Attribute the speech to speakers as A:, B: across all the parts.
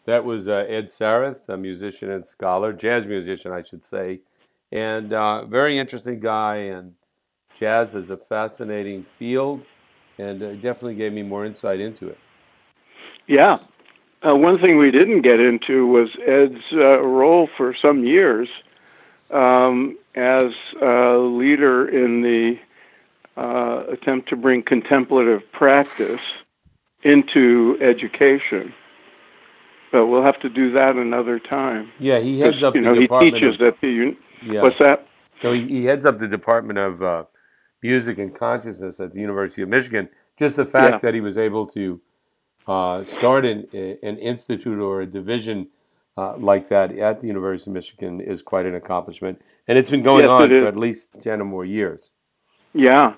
A: That was Ed Sarath, a musician and scholar, jazz musician, I should say, and very interesting guy. And jazz is a fascinating field, and definitely gave me more insight into it.
B: Yeah. One thing we didn't get into was Ed's role for some years as leader in the attempt to bring contemplative practice into education. But we'll have to do that another time
A: Yeah, he
B: because
A: heads up the
B: he
A: Department
B: teaches
A: of
B: at the.
A: yeah.
B: What's that?
A: No, he heads up the Department of Music and Consciousness at the University of Michigan. Just the
B: Yeah,
A: fact that he was able to start an institute or a division like that at the University of Michigan is quite an accomplishment. And it's been going
B: yes, it
A: on for
B: is.
A: at least 10 or more years.
B: Yeah,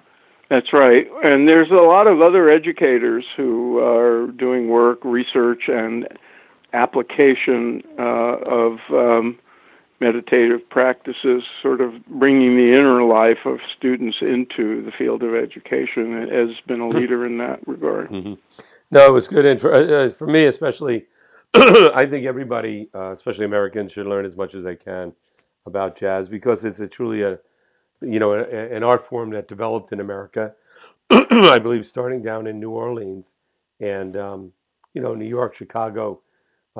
B: that's right. And there's a lot of other educators who are doing work, research, and application of meditative practices, sort of bringing the inner life of students into the field of education. Ed has been a leader in that regard.
A: Hmm. No, it was good. And for me, especially, I think everybody, especially Americans, should learn as much as they can about jazz because it's a truly an art form that developed in America, I believe, starting down in New Orleans and, New York, Chicago,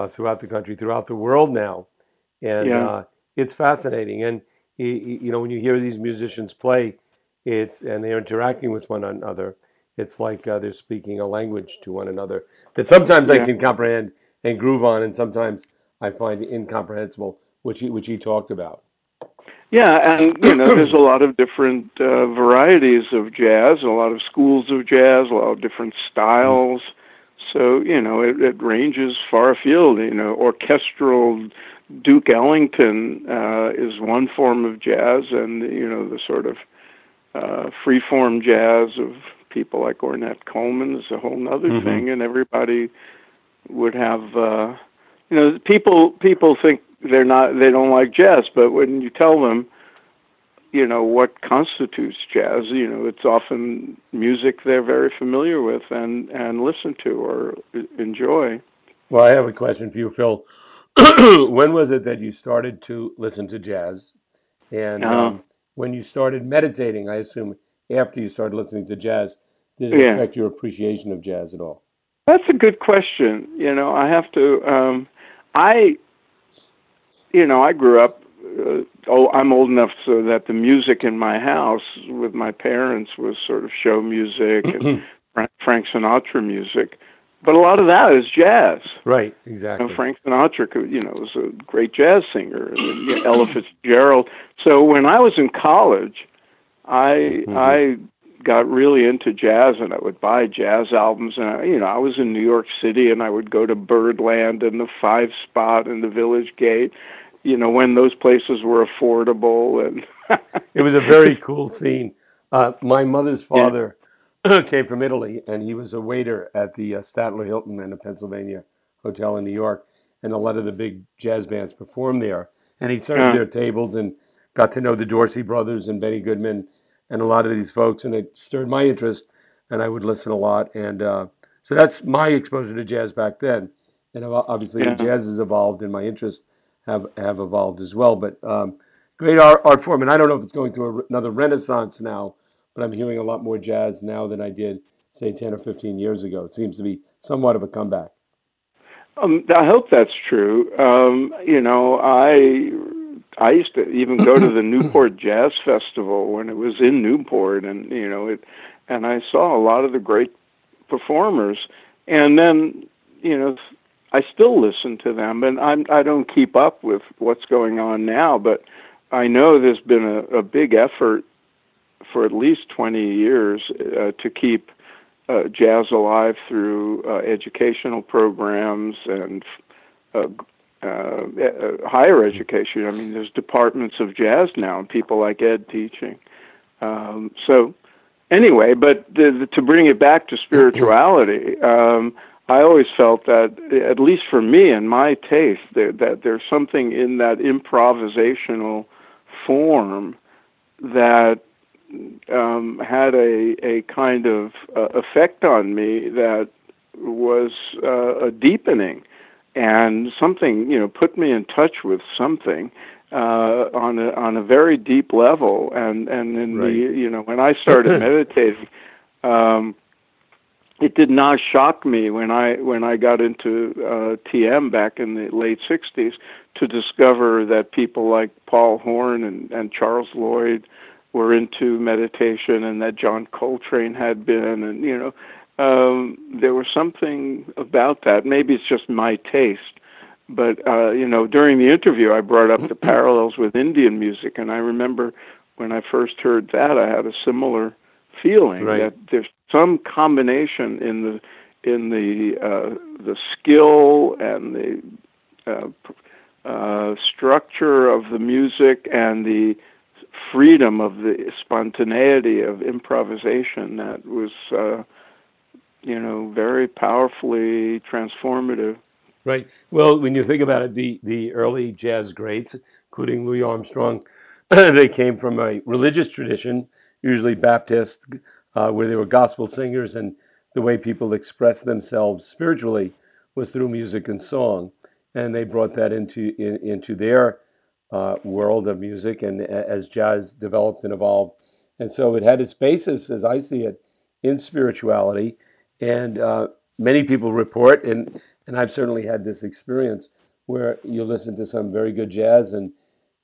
A: throughout the country, throughout the world now. And
B: Yeah,
A: it's fascinating. And, when you hear these musicians play, and they're interacting with one another, it's like they're speaking a language to one another that sometimes I
B: yeah.
A: can comprehend and groove on, and sometimes I find incomprehensible, which he talked about.
B: Yeah, and there's a lot of different varieties of jazz, a lot of schools of jazz, a lot of different styles. So it ranges far afield. Orchestral Duke Ellington is one form of jazz, and the sort of free-form jazz of people like Ornette Coleman is a whole other
A: Hmm.
B: thing. And everybody would have, people think they don't like jazz, but when you tell them what constitutes jazz, it's often music they're very familiar with and listen to or enjoy.
A: Well, I have a question for you, Phil. When was it that you started to listen to jazz? And
B: uh,
A: when you started meditating, I assume after you started listening to jazz, did it
B: yeah,
A: affect your appreciation of jazz at all?
B: that's a good question. I have to I I grew up, I'm old enough so that the music in my house with my parents was sort of show music and Frank Sinatra music, but a lot of that is jazz.
A: Right, exactly.
B: Frank Sinatra, was a great jazz singer, and then Ella Fitzgerald. So when I was in college,
A: Hmm.
B: I got really into jazz, and I would buy jazz albums. And I was in New York City, and I would go to Birdland and the Five Spot and the Village Gate. When those places were affordable, and
A: It was a very cool scene. My mother's
B: yeah,
A: father came from Italy, and he was a waiter at the Statler Hilton in a Pennsylvania hotel in New York, and a lot of the big jazz bands performed there. And he served
B: uh,
A: their tables and got to know the Dorsey brothers and Benny Goodman and a lot of these folks, and it stirred my interest, and I would listen a lot. And so that's my exposure to jazz back then. And obviously,
B: yeah.
A: jazz has evolved, and my interests have evolved as well. But great art form, and I don't know if it's going through another renaissance now, but I'm hearing a lot more jazz now than I did, say, 10 or 15 years ago. It seems to be somewhat of a comeback.
B: I hope that's true. I used to even go to the Newport Jazz Festival when it was in Newport, and and I saw a lot of the great performers. And then, I still listen to them, and I don't keep up with what's going on now, but I know there's been a big effort for at least 20 years to keep jazz alive through educational programs and uh, higher education. I mean, there's departments of jazz now, and people like Ed teaching. So anyway, but to bring it back to spirituality, I always felt that, at least for me and my taste, that there's something in that improvisational form that had a kind of effect on me that was a deepening. and something, put me in touch with something on a very deep level. And in the,
A: Right.
B: when I started meditating, um, it did not shock me when I got into TM back in the late '60s to discover that people like Paul Horn and Charles Lloyd were into meditation, and that John Coltrane had been, and there was something about that. Maybe it's just my taste, but during the interview, I brought up the parallels with Indian music, and I remember when I first heard that, I had a similar feeling
A: Right.
B: that there's some combination in the skill and the structure of the music and the freedom of the spontaneity of improvisation that was very powerfully transformative.
A: Right. Well, when you think about it, the early jazz greats, including Louis Armstrong, they came from a religious tradition, usually Baptist, where they were gospel singers, and the way people expressed themselves spiritually was through music and song, and they brought that into their world of music, and as jazz developed and evolved, and so it had its basis, as I see it, in spirituality, and many people report, and I've certainly had this experience where you listen to some very good jazz, and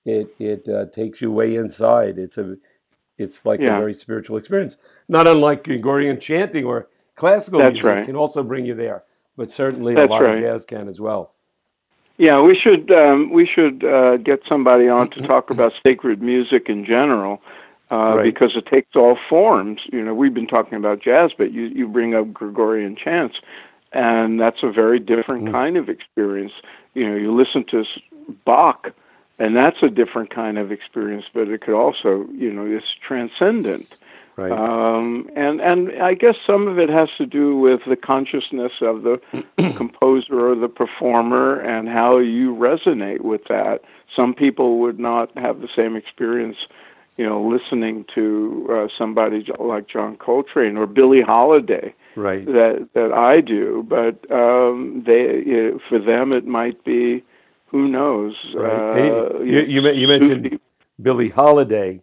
A: it takes you way inside. It's like a
B: Yeah,
A: very spiritual experience, not unlike Gregorian chanting or classical
B: that's
A: music
B: right.
A: can also bring you there, but certainly a
B: That's
A: lot of
B: right.
A: jazz can as well.
B: Yeah, we should get somebody on to talk about sacred music in general,
A: Right.
B: because it takes all forms. We've been talking about jazz, but you bring up Gregorian chants, and that's a very different
A: Mm.
B: kind of experience. You listen to Bach, and that's a different kind of experience, but it could also, it's transcendent.
A: Right.
B: And I guess some of it has to do with the consciousness of the composer or the performer and how you resonate with that. Some people would not have the same experience, listening to somebody like John Coltrane or Billie Holiday
A: Right.
B: that I do, but for them it might be, who knows,
A: Right. And you mentioned
B: Sufi.
A: Billie Holiday.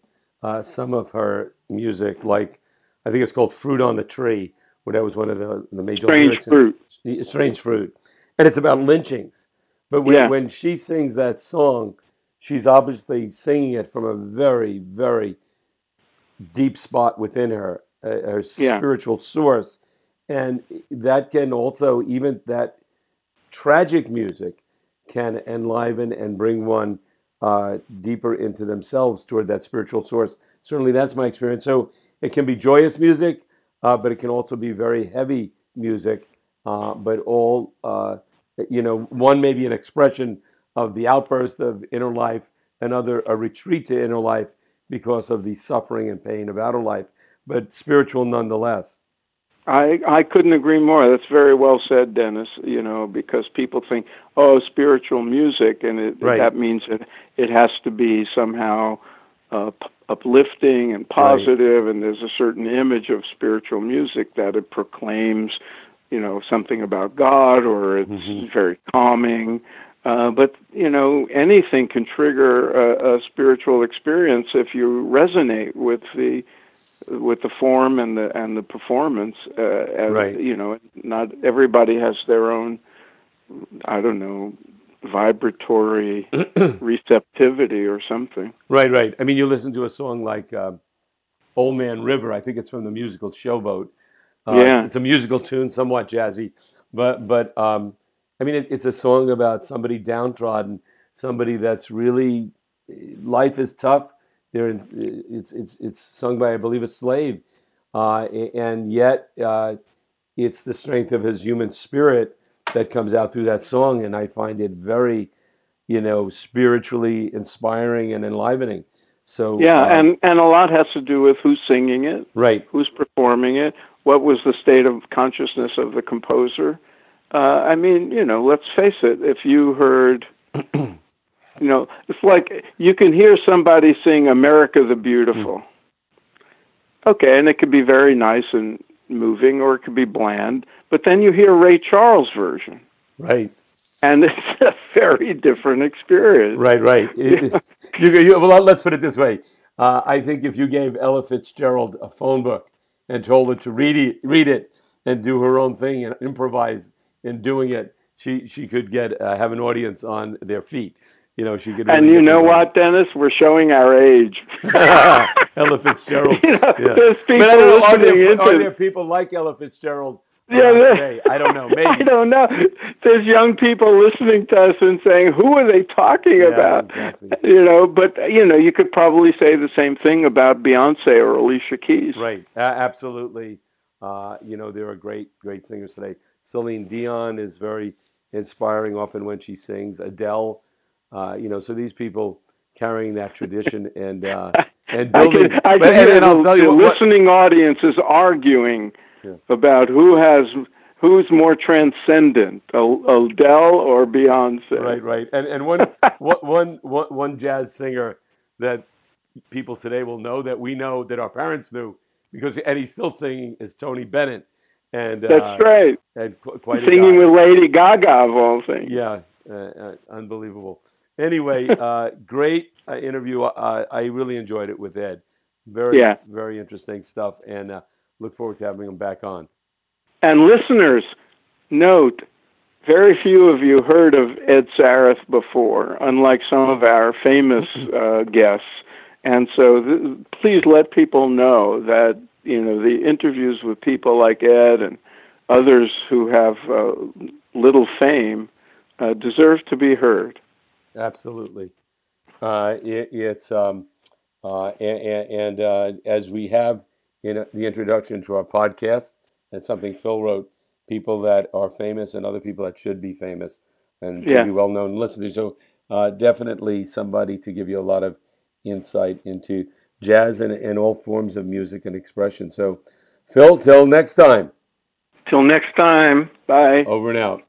A: Some of her music, like I think it's called "Fruit on the Tree," where that was one of the major
B: Strange
A: lyrics in
B: fruit.
A: "Strange Fruit," and it's about lynchings. But
B: Yeah,
A: when she sings that song, she's obviously singing it from a very, very deep spot within her
B: yeah.
A: spiritual source, and that can also, even that tragic music can enliven and bring one deeper into themselves toward that spiritual source. Certainly, that's my experience. So it can be joyous music, but it can also be very heavy music. But all, one may be an expression of the outburst of inner life, another a retreat to inner life because of the suffering and pain of outer life, but spiritual nonetheless.
B: I couldn't agree more. That's very well said, Dennis. Because people think, oh, spiritual music, and
A: Right,
B: that means it has to be somehow uplifting and
A: right.
B: positive, and there's a certain image of spiritual music that it proclaims, something about God, or
A: Hmm.
B: it's very calming. But anything can trigger a spiritual experience if you resonate with the form and the performance. As
A: Right.
B: not everybody has their own, I don't know, vibratory receptivity or something.
A: Right, right. I mean, you listen to a song like "Old Man River." I think it's from the musical Showboat. It's,
B: Yeah,
A: it's a musical tune, somewhat jazzy, but I mean, it's a song about somebody downtrodden, somebody that's really life is tough. It's sung by, I believe, a slave, and yet it's the strength of his human spirit that comes out through that song, and I find it very, spiritually inspiring and enlivening. So,
B: yeah, and a lot has to do with who's singing it,
A: right.
B: who's performing it, what was the state of consciousness of the composer. I mean, let's face it. If you heard, it's like you can hear somebody sing "America the
A: Mm.
B: Beautiful." Okay, and it could be very nice and moving, or it could be bland. But then you hear Ray Charles' version,
A: Right.
B: and it's a very different experience.
A: Right, right. Well, let's put it this way. I think if you gave Ella Fitzgerald a phone book and told her to read it, and do her own thing and improvise in doing it, she could get have an audience on their feet. She could
B: And
A: really
B: you
A: get them
B: know
A: going.
B: what, Dennis? We're showing our age.
A: Ella Fitzgerald. Yeah,
B: There's
A: but I
B: people
A: don't know.
B: listening
A: Are
B: into.
A: there people like Ella Fitzgerald around
B: Yeah,
A: today? I don't know.
B: I
A: Maybe.
B: don't know. There's young people listening to us and saying, "Who are they talking
A: Yeah,
B: about?"
A: exactly.
B: But you could probably say the same thing about Beyonce or Alicia Keys.
A: Right. Absolutely. There are great singers today. Celine Dion is very inspiring often when she sings. Adele. So these people carrying that tradition and building.
B: I
A: But
B: can hear
A: and I'll tell you
B: the
A: what.
B: listening audience is arguing
A: Yeah.
B: about who's more transcendent, Adele or Beyonce.
A: Right. Right. And one jazz singer that people today will know that we know that our parents knew and he's still singing is Tony Bennett, and
B: That's right.
A: quite a
B: Singing
A: guy.
B: with Lady Gaga of all things.
A: Yeah, unbelievable. Anyway, great interview. I really enjoyed it with Ed. Very
B: Yeah.
A: very interesting stuff, and look forward to having him back on.
B: And listeners, note, very few of you heard of Ed Sarath before, unlike some of our famous guests. And so please let people know that, the interviews with people like Ed and others who have little fame deserve to be heard.
A: Absolutely. It's and as we have in the introduction to our podcast, and something Phil wrote, people that are famous and other people that should be famous and should
B: Yeah.
A: be well known listeners. So definitely somebody to give you a lot of insight into jazz and all forms of music and expression. So Phil, till next time.
B: Till next time. Bye.
A: Over and out.